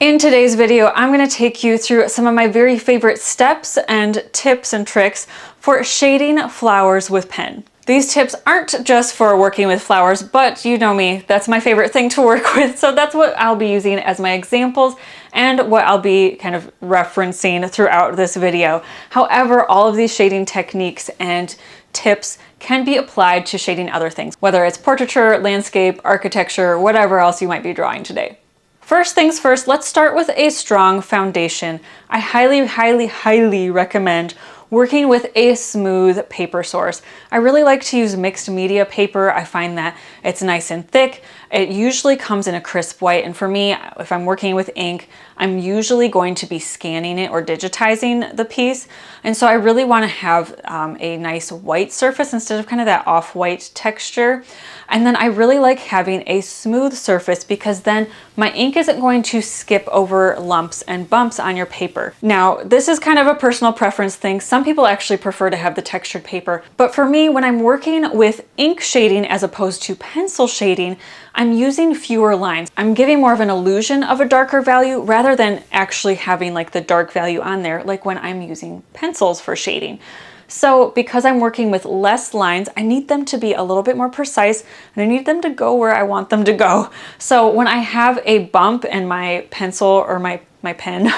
In today's video, I'm going to take you through some of my very favorite steps and tips and tricks for shading flowers with pen. These tips aren't just for working with flowers, but you know me, that's my favorite thing to work with. So that's what I'll be using as my examples and what I'll be kind of referencing throughout this video. However, all of these shading techniques and tips can be applied to shading other things, whether it's portraiture, landscape, architecture, whatever else you might be drawing today. First things first, let's start with a strong foundation. I highly recommend working with a smooth paper source. I really like to use mixed media paper. I find that it's nice and thick. It usually comes in a crisp white, and for me, if I'm working with ink, I'm usually going to be scanning it or digitizing the piece. And so I really want to have a nice white surface instead of kind of that off-white texture. And then I really like having a smooth surface because then my ink isn't going to skip over lumps and bumps on your paper. Now, this is kind of a personal preference thing. Some people actually prefer to have the textured paper, but for me, when I'm working with ink shading as opposed to pencil shading, I'm using fewer lines. I'm giving more of an illusion of a darker value rather than actually having like the dark value on there, like when I'm using pencils for shading. So because I'm working with less lines, I need them to be a little bit more precise and I need them to go where I want them to go. So when I have a bump and my pencil or my pen,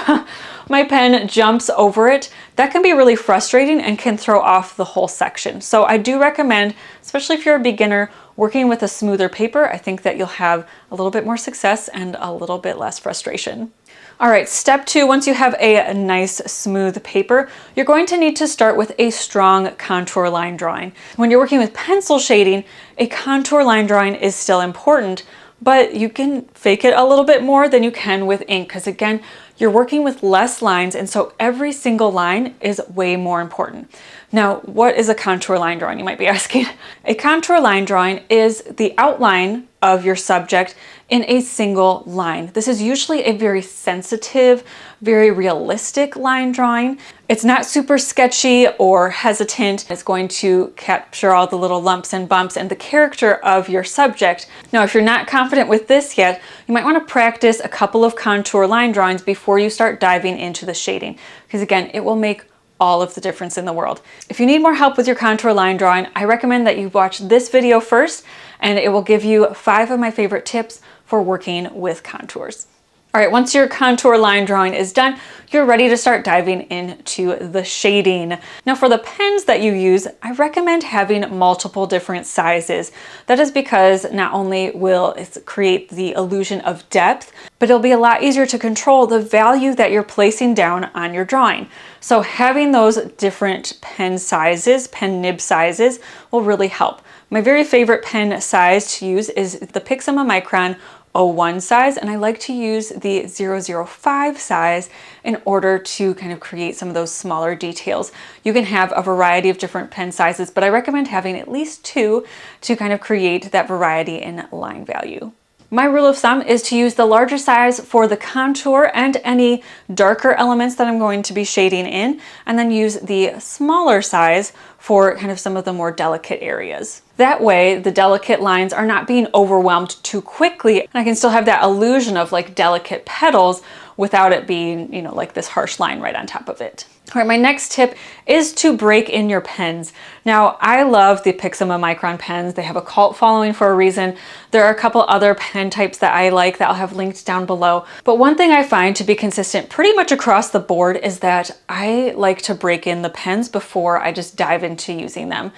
my pen jumps over it, that can be really frustrating and can throw off the whole section. So I do recommend, especially if you're a beginner, working with a smoother paper. I think that you'll have a little bit more success and a little bit less frustration. All right, step 2, once you have a nice smooth paper, you're going to need to start with a strong contour line drawing. When you're working with pencil shading, a contour line drawing is still important, but you can fake it a little bit more than you can with ink because again, you're working with less lines and so every single line is way more important. Now, what is a contour line drawing, you might be asking? A contour line drawing is the outline of your subject in a single line. This is usually a very sensitive, very realistic line drawing. It's not super sketchy or hesitant. It's going to capture all the little lumps and bumps and the character of your subject. Now, if you're not confident with this yet, you might want to practice a couple of contour line drawings before you start diving into the shading, because again, it will make all of the difference in the world. If you need more help with your contour line drawing, I recommend that you watch this video first, and it will give you 5 of my favorite tips for working with contours. All right, once your contour line drawing is done, you're ready to start diving into the shading. Now for the pens that you use, I recommend having multiple different sizes. That is because not only will it create the illusion of depth, but it'll be a lot easier to control the value that you're placing down on your drawing. So having those different pen sizes, pen nib sizes, will really help. My very favorite pen size to use is the Pixma Micron 01 size, and I like to use the 005 size in order to kind of create some of those smaller details. You can have a variety of different pen sizes, but I recommend having at least 2 to kind of create that variety in line value. My rule of thumb is to use the larger size for the contour and any darker elements that I'm going to be shading in, and then use the smaller size for kind of some of the more delicate areas. That way, the delicate lines are not being overwhelmed too quickly, and I can still have that illusion of like delicate petals without it being, you know, like this harsh line right on top of it. All right, my next tip is to break in your pens. Now, I love the Pixma Micron pens. They have a cult following for a reason. There are a couple other pen types that I like that I'll have linked down below. But one thing I find to be consistent pretty much across the board is that I like to break in the pens before I just dive into using them.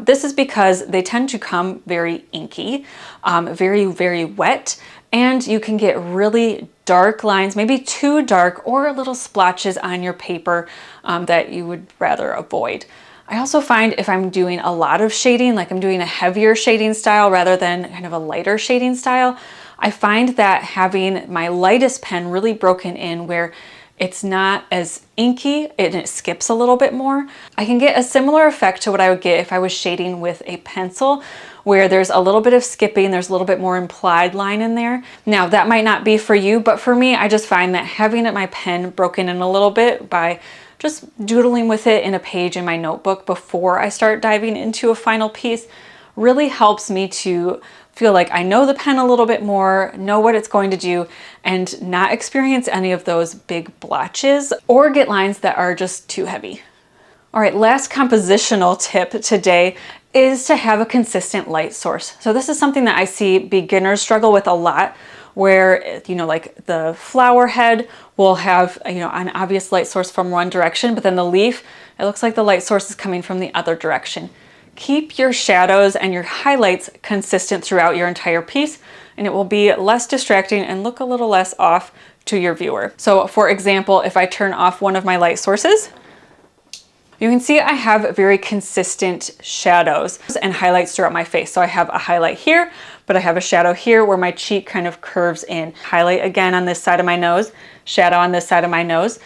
This is because they tend to come very inky, very wet, and you can get really dark lines, maybe too dark, or little splotches on your paper that you would rather avoid. I also find if I'm doing a lot of shading, like I'm doing a heavier shading style rather than kind of a lighter shading style, I find that having my lightest pen really broken in where it's not as inky and it skips a little bit more, I can get a similar effect to what I would get if I was shading with a pencil, where there's a little bit of skipping, there's a little bit more implied line in there. Now that might not be for you, but for me, I just find that having my pen broken in a little bit by just doodling with it in a page in my notebook before I start diving into a final piece really helps me to feel like I know the pen a little bit more, know what it's going to do, and not experience any of those big blotches or get lines that are just too heavy. All right, last compositional tip today is to have a consistent light source. So this is something that I see beginners struggle with a lot, where, like the flower head will have, an obvious light source from one direction, but then the leaf, it looks like the light source is coming from the other direction. Keep your shadows and your highlights consistent throughout your entire piece, and it will be less distracting and look a little less off to your viewer. So for example, if I turn off one of my light sources, you can see I have very consistent shadows and highlights throughout my face. So I have a highlight here, but I have a shadow here where my cheek kind of curves in. Highlight again on this side of my nose, shadow on this side of my nose.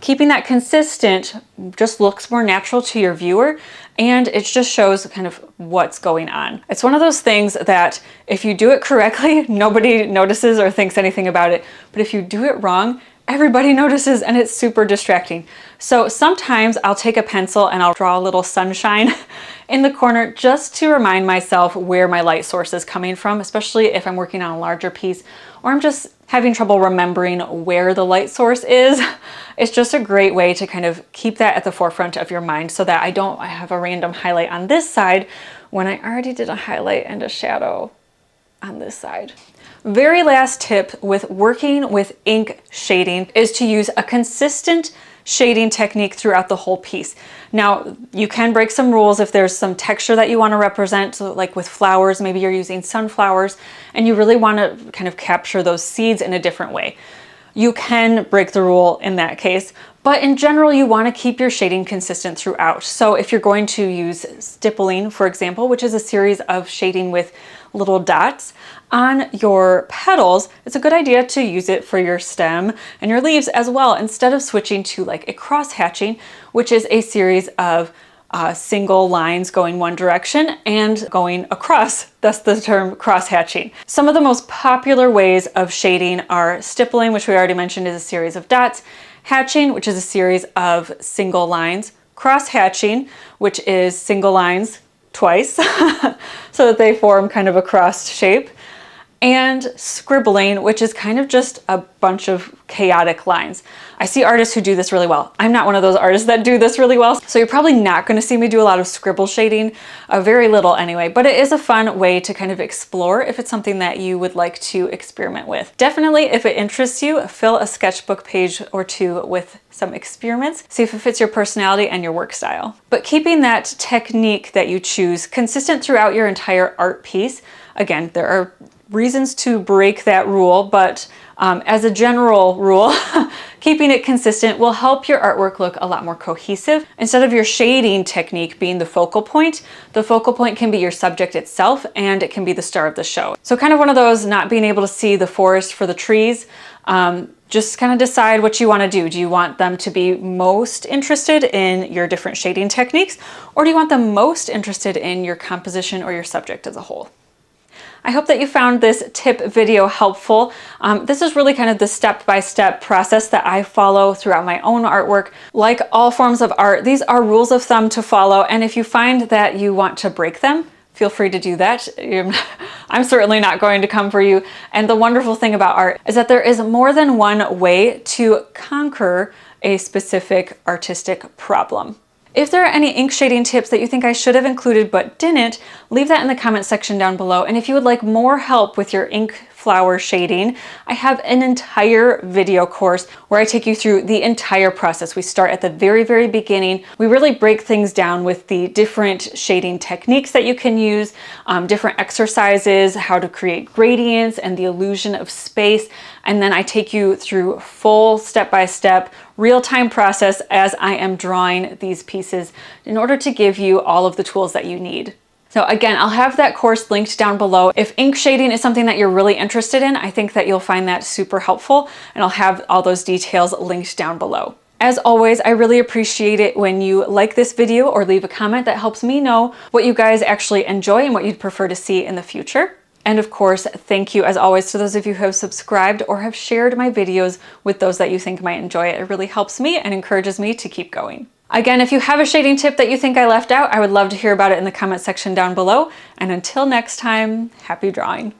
Keeping that consistent just looks more natural to your viewer, and it just shows kind of what's going on. It's one of those things that if you do it correctly, nobody notices or thinks anything about it. But if you do it wrong, everybody notices, and it's super distracting. So sometimes I'll take a pencil and I'll draw a little sunshine in the corner just to remind myself where my light source is coming from, especially if I'm working on a larger piece or I'm just having trouble remembering where the light source is. It's just a great way to kind of keep that at the forefront of your mind so that I have a random highlight on this side when I already did a highlight and a shadow on this side. Very last tip with working with ink shading is to use a consistent shading technique throughout the whole piece. Now, you can break some rules if there's some texture that you want to represent, so like with flowers, maybe you're using sunflowers and you really want to kind of capture those seeds in a different way. You can break the rule in that case, but in general, you want to keep your shading consistent throughout. So if you're going to use stippling, for example, which is a series of shading with little dots on your petals, it's a good idea to use it for your stem and your leaves as well, instead of switching to like a cross hatching, which is a series of single lines going one direction and going across. That's the term cross hatching. Some of the most popular ways of shading are stippling, which we already mentioned is a series of dots, hatching, which is a series of single lines, cross hatching, which is single lines twice so that they form kind of a crossed shape, and scribbling, which is kind of just a bunch of chaotic lines. I see artists who do this really well. I'm not one of those artists that do this really well, so you're probably not going to see me do a lot of scribble shading, very little anyway, but it is a fun way to kind of explore if it's something that you would like to experiment with. Definitely, if it interests you, fill a sketchbook page or two with some experiments, see if it fits your personality and your work style. But keeping that technique that you choose consistent throughout your entire art piece, again, there are reasons to break that rule, but as a general rule, keeping it consistent will help your artwork look a lot more cohesive. Instead of your shading technique being the focal point can be your subject itself, and it can be the star of the show. So kind of one of those not being able to see the forest for the trees. Just kind of decide what you want to do. Do you want them to be most interested in your different shading techniques, or do you want them most interested in your composition or your subject as a whole? I hope that you found this tip video helpful. This is really kind of the step-by-step process that I follow throughout my own artwork. Like all forms of art, these are rules of thumb to follow, and if you find that you want to break them, feel free to do that. I'm certainly not going to come for you. And the wonderful thing about art is that there is more than one way to conquer a specific artistic problem. If there are any ink shading tips that you think I should have included but didn't, leave that in the comment section down below. And if you would like more help with your ink flower shading, I have an entire video course where I take you through the entire process. We start at the very, very beginning. We really break things down with the different shading techniques that you can use, different exercises, how to create gradients and the illusion of space. And then I take you through full step-by-step real-time process as I am drawing these pieces in order to give you all of the tools that you need. So again, I'll have that course linked down below. If ink shading is something that you're really interested in, I think that you'll find that super helpful, and I'll have all those details linked down below. As always, I really appreciate it when you like this video or leave a comment. That helps me know what you guys actually enjoy and what you'd prefer to see in the future. And of course, thank you as always to those of you who have subscribed or have shared my videos with those that you think might enjoy it. It really helps me and encourages me to keep going. Again, if you have a shading tip that you think I left out, I would love to hear about it in the comment section down below. And until next time, happy drawing.